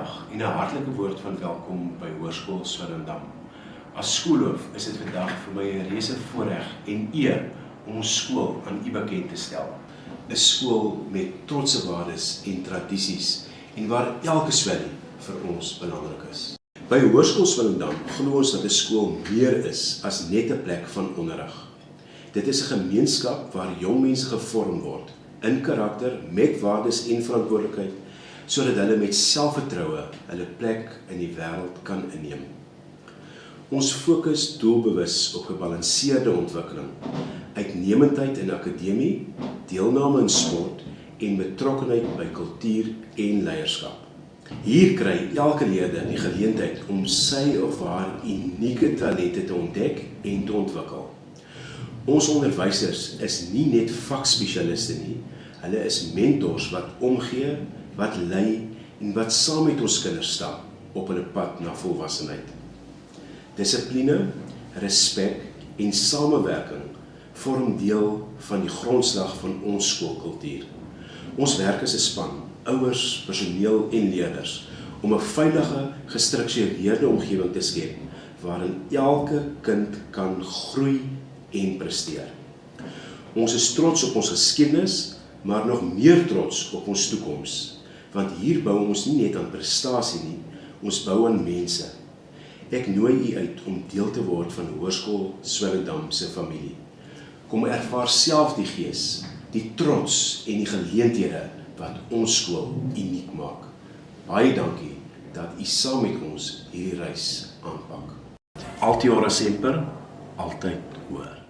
Goeiemiddag en 'n hartlike woord van welkom by Hoërskool Swellendam. As skoolhoof is dit vandag vir my 'n reuse voorreg en eer om ons skool aan u bekend te stel. 'n Skool met trotse waardes en tradisies en waar elke swellie vir ons belangrik is. By Hoërskool Swellendam glo ons dat 'n skool meer is as net 'n plek van onderrig. Dit is 'n gemeenskap waar jong mense gevorm word in karakter met waardes en verantwoordelikheid, sodat hulle met selfvertroue hulle plek in die wêreld kan inneem. Ons fokus doelbewus op gebalanseerde ontwikkeling, uitnemendheid in akademie, deelname in sport en betrokkenheid by kultuur en leierskap. Hier kry elke leerder die geleentheid om sy of haar unieke talente te ontdek en te ontwikkel. Ons onderwysers is nie net vakspesialiste nie, hulle is mentors wat omgee, wat lei en wat saam met ons kinders stap op hulle pad na volwassenheid. Dissipline, respek en samewerking vorm deel van die grondslag van ons skoolkultuur. Ons werk as 'n span, ouers, personeel en leerders, om 'n veilige, gestruktureerde omgewing te skep waarin elke kind kan groei en presteer. Ons is trots op ons geskiedenis, maar nog meer trots op ons toekoms, want hier bou ons nie net aan prestasie nie, ons bou aan mense. Ek nooi u uit om deel te word van Hoërskool Swellendam se familie. Kom ervaar self die gees, die trots en die geleenthede wat ons skool uniek maak. Baie dankie dat u saam met ons hierdie reis aanpak. Altiora semper, altyd hoër.